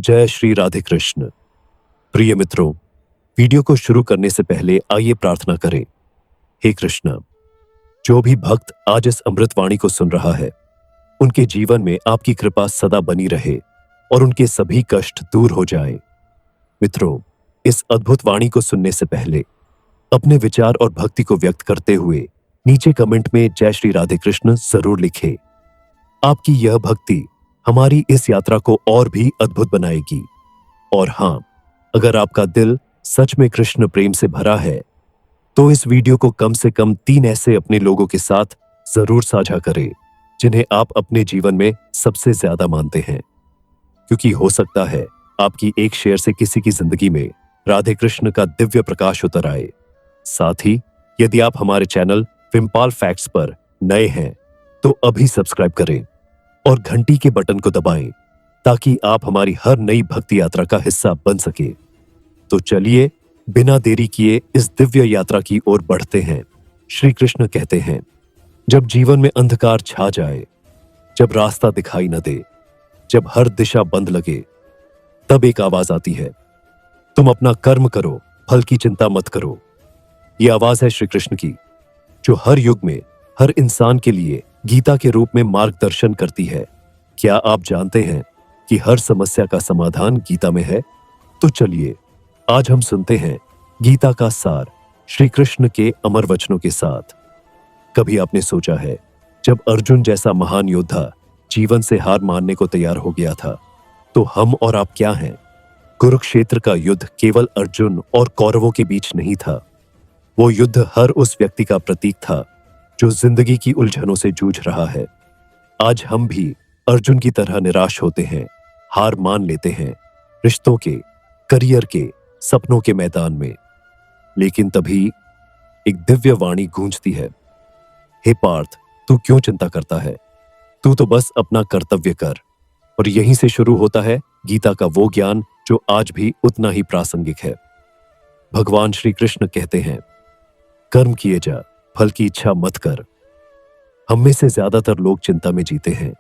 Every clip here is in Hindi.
जय श्री राधे कृष्ण। प्रिय मित्रों, वीडियो को शुरू करने से पहले आइए प्रार्थना करें। हे कृष्ण, जो भी भक्त आज इस अमृतवाणी को सुन रहा है, उनके जीवन में आपकी कृपा सदा बनी रहे और उनके सभी कष्ट दूर हो जाए। मित्रों, इस अद्भुत वाणी को सुनने से पहले अपने विचार और भक्ति को व्यक्त करते हुए नीचे कमेंट में जय श्री राधे कृष्ण जरूर लिखें। आपकी यह भक्ति हमारी इस यात्रा को और भी अद्भुत बनाएगी। और हां, अगर आपका दिल सच में कृष्ण प्रेम से भरा है तो इस वीडियो को कम से कम 3 ऐसे अपने लोगों के साथ जरूर साझा करें जिन्हें आप अपने जीवन में सबसे ज्यादा मानते हैं, क्योंकि हो सकता है आपकी एक शेयर से किसी की जिंदगी में राधे कृष्ण का दिव्य प्रकाश उतर आए। साथ ही यदि आप हमारे चैनल विमपाल फैक्ट्स पर नए हैं तो अभी सब्सक्राइब करें और घंटी के बटन को दबाएं ताकि आप हमारी हर नई भक्ति यात्रा का हिस्सा बन सके। तो चलिए बिना देरी किए इस दिव्य यात्रा की ओर बढ़ते हैं। श्री कृष्ण कहते हैं, जब जीवन में अंधकार छा जाए, जब रास्ता दिखाई न दे, जब हर दिशा बंद लगे, तब एक आवाज आती है, तुम अपना कर्म करो, फल की चिंता मत करो। यह आवाज है श्री कृष्ण की, जो हर युग में हर इंसान के लिए गीता के रूप में मार्गदर्शन करती है। क्या आप जानते हैं कि हर समस्या का समाधान गीता में है? तो चलिए आज हम सुनते हैं गीता का सार श्री कृष्ण के अमर वचनों के साथ। कभी आपने सोचा है, जब अर्जुन जैसा महान योद्धा जीवन से हार मानने को तैयार हो गया था, तो हम और आप क्या हैं? कुरुक्षेत्र का युद्ध केवल अर्जुन और कौरवों के बीच नहीं था। वो युद्ध हर उस व्यक्ति का प्रतीक था जो जिंदगी की उलझनों से जूझ रहा है। आज हम भी अर्जुन की तरह निराश होते हैं, हार मान लेते हैं, रिश्तों के, करियर के, सपनों के मैदान में। लेकिन तभी एक दिव्य वाणी गूंजती है, हे पार्थ, तू क्यों चिंता करता है? तू तो बस अपना कर्तव्य कर। और यहीं से शुरू होता है गीता का वो ज्ञान जो आज भी उतना ही प्रासंगिक है। भगवान श्री कृष्ण कहते हैं, कर्म किए जा, फल की इच्छा मत कर। हम में से ज्यादातर लोग चिंता में जीते हैं,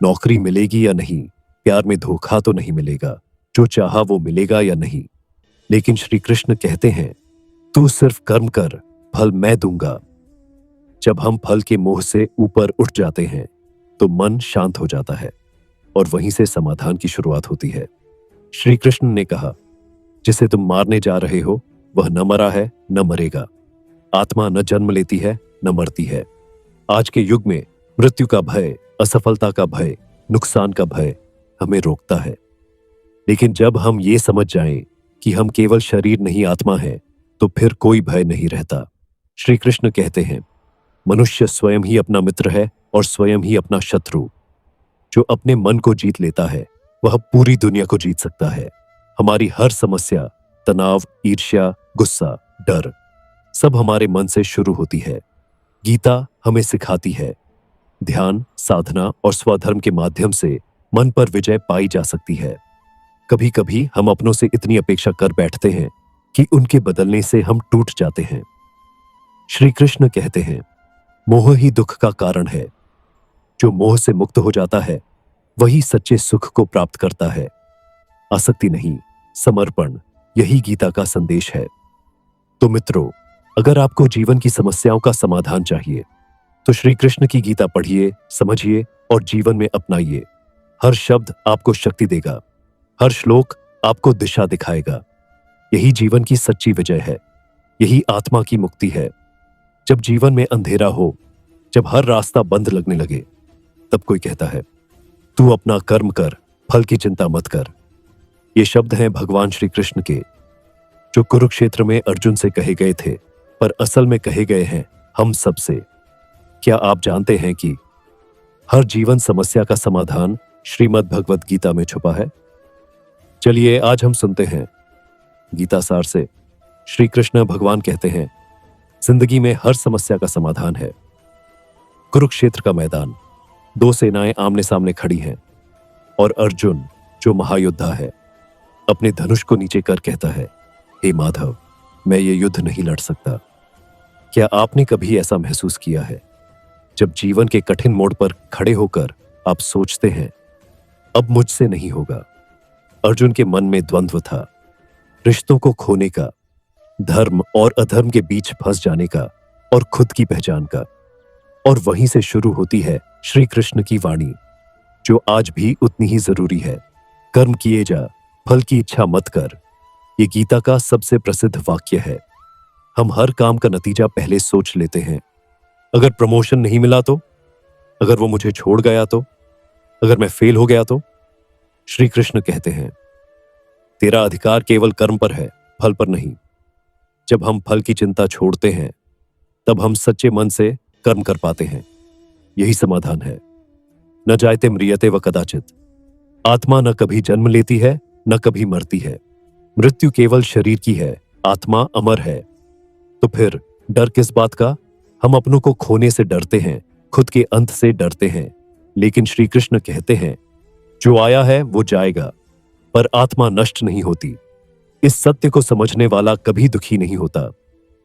नौकरी मिलेगी या नहीं, प्यार में धोखा तो नहीं मिलेगा, जो चाहा वो मिलेगा या नहीं। लेकिन श्री कृष्ण कहते हैं, तू सिर्फ कर्म कर, फल मैं दूंगा। जब हम फल के मोह से ऊपर उठ जाते हैं तो मन शांत हो जाता है और वहीं से समाधान की शुरुआत होती है। श्री कृष्ण ने कहा, जिसे तुम मारने जा रहे हो वह न मरा है न मरेगा। आत्मा न जन्म लेती है न मरती है। आज के युग में मृत्यु का भय, असफलता का भय, नुकसान का भय हमें रोकता है। लेकिन जब हम ये समझ जाएं कि हम केवल शरीर नहीं आत्मा है, तो फिर कोई भय नहीं रहता। श्री कृष्ण कहते हैं, मनुष्य स्वयं ही अपना मित्र है और स्वयं ही अपना शत्रु। जो अपने मन को जीत लेता है वह पूरी दुनिया को जीत सकता है। हमारी हर समस्या, तनाव, ईर्ष्या, गुस्सा, डर सब हमारे मन से शुरू होती है। गीता हमें सिखाती है, ध्यान, साधना और स्वधर्म के माध्यम से मन पर विजय पाई जा सकती है। कभी कभी हम अपनों से इतनी अपेक्षा कर बैठते हैं कि उनके बदलने से हम टूट जाते हैं। श्री कृष्ण कहते हैं, मोह ही दुख का कारण है। जो मोह से मुक्त हो जाता है वही सच्चे सुख को प्राप्त करता है। आसक्ति नहीं, समर्पण, यही गीता का संदेश है। तो मित्रों, अगर आपको जीवन की समस्याओं का समाधान चाहिए तो श्री कृष्ण की गीता पढ़िए, समझिए और जीवन में अपनाइए। हर शब्द आपको शक्ति देगा, हर श्लोक आपको दिशा दिखाएगा। यही जीवन की सच्ची विजय है, यही आत्मा की मुक्ति है। जब जीवन में अंधेरा हो, जब हर रास्ता बंद लगने लगे, तब कोई कहता है, तू अपना कर्म कर, फल की चिंता मत कर। ये शब्द हैं भगवान श्री कृष्ण के, जो कुरुक्षेत्र में अर्जुन से कहे गए थे, पर असल में कहे गए हैं हम सब से। क्या आप जानते हैं कि हर जीवन समस्या का समाधान श्रीमद् भगवत गीता में छुपा है? चलिए आज हम सुनते हैं गीता सार से। श्री कृष्ण भगवान कहते हैं, जिंदगी में हर समस्या का समाधान है। कुरुक्षेत्र का मैदान, 2 सेनाएं आमने सामने खड़ी हैं और अर्जुन, जो महायोद्धा है, अपने धनुष को नीचे कर कहता है, हे माधव, मैं ये युद्ध नहीं लड़ सकता। क्या आपने कभी ऐसा महसूस किया है, जब जीवन के कठिन मोड़ पर खड़े होकर आप सोचते हैं, अब मुझसे नहीं होगा, अर्जुन के मन में द्वंद्व था, रिश्तों को खोने का, धर्म और अधर्म के बीच फंस जाने का और खुद की पहचान का। और वहीं से शुरू होती है श्री कृष्ण की वाणी, जो आज भी उतनी ही जरूरी है। कर्म किए जा, फल की इच्छा मत कर, ये गीता का सबसे प्रसिद्ध वाक्य है। हम हर काम का नतीजा पहले सोच लेते हैं। अगर प्रमोशन नहीं मिला तो, अगर वो मुझे छोड़ गया तो, अगर मैं फेल हो गया तो। श्री कृष्ण कहते हैं, तेरा अधिकार केवल कर्म पर है, फल पर नहीं। जब हम फल की चिंता छोड़ते हैं, तब हम सच्चे मन से कर्म कर पाते हैं। यही समाधान है। न जायते म्रियते व कदाचित। आत्मा न कभी जन्म लेती है, न कभी मरती है। मृत्यु केवल शरीर की है, आत्मा अमर है। तो फिर डर किस बात का? हम अपनों को खोने से डरते हैं, खुद के अंत से डरते हैं। लेकिन श्री कृष्ण कहते हैं, जो आया है वो जाएगा, पर आत्मा नष्ट नहीं होती। इस सत्य को समझने वाला कभी दुखी नहीं होता।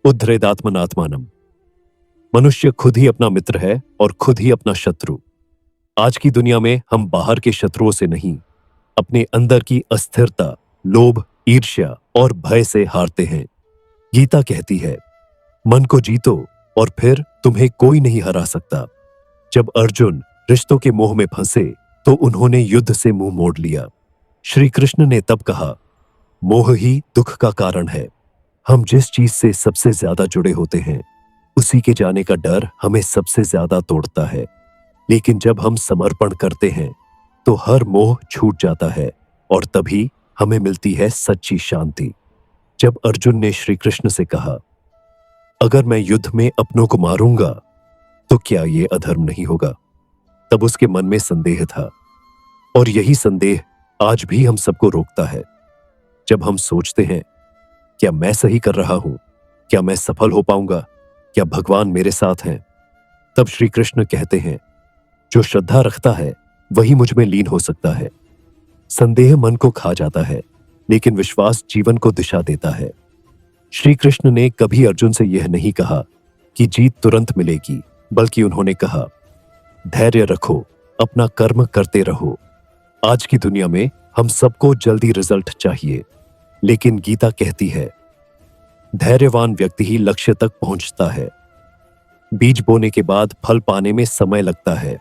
उद्धरेदात्मनात्मानम। मनुष्य खुद ही अपना मित्र है और खुद ही अपना शत्रु। आज की दुनिया में हम बाहर के शत्रुओं से नहीं, अपने अंदर की अस्थिरता, लोभ, ईर्ष्या और भय से हारते हैं। गीता कहती है, मन को जीतो और फिर तुम्हें कोई नहीं हरा सकता। जब अर्जुन रिश्तों के मोह में फंसे तो उन्होंने युद्ध से मुंह मोड़ लिया। श्री कृष्ण ने तब कहा, मोह ही दुख का कारण है। हम जिस चीज से सबसे ज्यादा जुड़े होते हैं, उसी के जाने का डर हमें सबसे ज्यादा तोड़ता है। लेकिन जब हम समर्पण करते हैं तो हर मोह छूट जाता है और तभी हमें मिलती है सच्ची शांति। जब अर्जुन ने श्री कृष्ण से कहा, अगर मैं युद्ध में अपनों को मारूंगा तो क्या ये अधर्म नहीं होगा, तब उसके मन में संदेह था। और यही संदेह आज भी हम सबको रोकता है। जब हम सोचते हैं, क्या मैं सही कर रहा हूं, क्या मैं सफल हो पाऊंगा, क्या भगवान मेरे साथ हैं, तब श्री कृष्ण कहते हैं, जो श्रद्धा रखता है वही मुझ में लीन हो सकता है। संदेह मन को खा जाता है, लेकिन विश्वास जीवन को दिशा देता है। श्री कृष्ण ने कभी अर्जुन से यह नहीं कहा कि जीत तुरंत मिलेगी, बल्कि उन्होंने कहा, धैर्य रखो, अपना कर्म करते रहो। आज की दुनिया में हम सबको जल्दी रिजल्ट चाहिए, लेकिन गीता कहती है, धैर्यवान व्यक्ति ही लक्ष्य तक पहुंचता है। बीज बोने के बाद फल पाने में समय लगता है।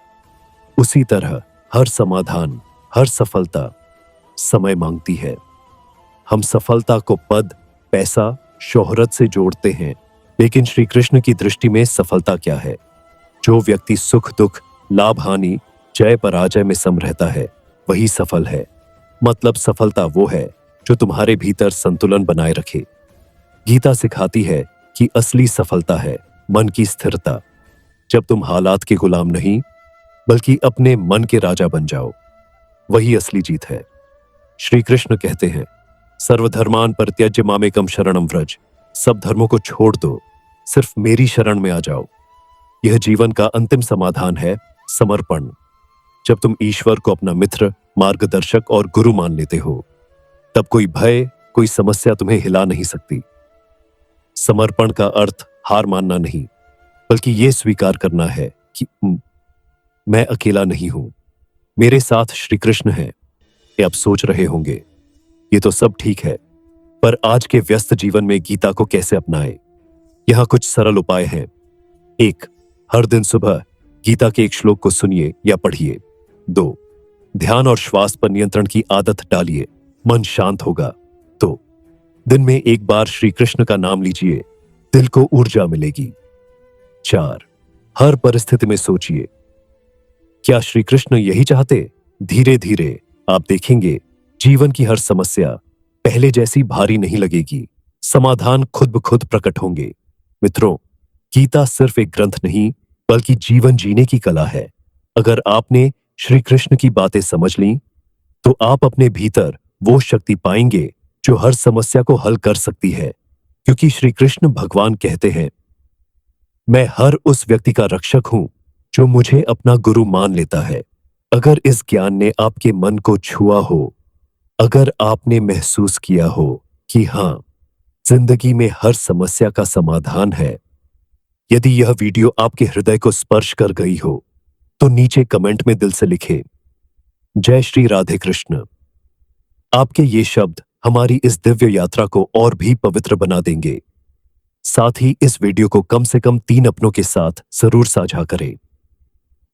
उसी तरह हर समाधान, हर सफलता समय मांगती है। हम सफलता को पद, पैसा, शोहरत से जोड़ते हैं, लेकिन श्री कृष्ण की दृष्टि में सफलता क्या है? जो व्यक्ति सुख दुख, लाभ हानि, जय पराजय में सम रहता है, वही सफल है। मतलब सफलता वो है जो तुम्हारे भीतर संतुलन बनाए रखे। गीता सिखाती है कि असली सफलता है मन की स्थिरता। जब तुम हालात के गुलाम नहीं, बल्कि अपने मन के राजा बन जाओ, वही असली जीत है। श्री कृष्ण कहते हैं, सर्वधर्मान परित्यज्य मामेकम शरणम व्रज। सब धर्मों को छोड़ दो, सिर्फ मेरी शरण में आ जाओ। यह जीवन का अंतिम समाधान है, समर्पण। जब तुम ईश्वर को अपना मित्र, मार्गदर्शक और गुरु मान लेते हो, तब कोई भय, कोई समस्या तुम्हें हिला नहीं सकती। समर्पण का अर्थ हार मानना नहीं, बल्कि यह स्वीकार करना है कि मैं अकेला नहीं हूं, मेरे साथ श्री कृष्ण हैं। ये आप सोच रहे होंगे, ये तो सब ठीक है, पर आज के व्यस्त जीवन में गीता को कैसे अपनाएं? यहां कुछ सरल उपाय हैं। 1. हर दिन सुबह गीता के एक श्लोक को सुनिए या पढ़िए। 2. ध्यान और श्वास पर नियंत्रण की आदत डालिए, मन शांत होगा। तो दिन में एक बार श्री कृष्ण का नाम लीजिए, दिल को ऊर्जा मिलेगी। 4. हर परिस्थिति में सोचिए, क्या श्री कृष्ण यही चाहते? धीरे धीरे आप देखेंगे जीवन की हर समस्या पहले जैसी भारी नहीं लगेगी, समाधान खुद ब खुद प्रकट होंगे। मित्रों, गीता सिर्फ एक ग्रंथ नहीं, बल्कि जीवन जीने की कला है। अगर आपने श्री कृष्ण की बातें समझ ली, तो आप अपने भीतर वो शक्ति पाएंगे जो हर समस्या को हल कर सकती है। क्योंकि श्री कृष्ण भगवान कहते हैं, मैं हर उस व्यक्ति का रक्षक हूं जो मुझे अपना गुरु मान लेता है। अगर इस ज्ञान ने आपके मन को छुआ हो, अगर आपने महसूस किया हो कि हां, जिंदगी में हर समस्या का समाधान है, यदि यह वीडियो आपके हृदय को स्पर्श कर गई हो, तो नीचे कमेंट में दिल से लिखें, जय श्री राधे कृष्ण। आपके ये शब्द हमारी इस दिव्य यात्रा को और भी पवित्र बना देंगे। साथ ही इस वीडियो को कम से कम 3 अपनों के साथ जरूर साझा करें।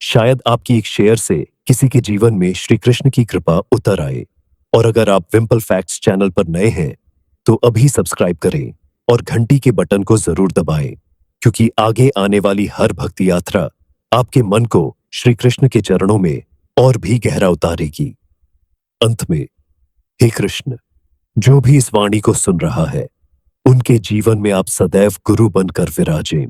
शायद आपकी एक शेयर से किसी के जीवन में श्री कृष्ण की कृपा उतर आए। और अगर आप विम्पल फैक्ट्स चैनल पर नए हैं तो अभी सब्सक्राइब करें और घंटी के बटन को जरूर दबाएं, क्योंकि आगे आने वाली हर भक्ति यात्रा आपके मन को श्री कृष्ण के चरणों में और भी गहरा उतारेगी। अंत में, हे कृष्ण, जो भी इस वाणी को सुन रहा है, उनके जीवन में आप सदैव गुरु बनकर विराजें।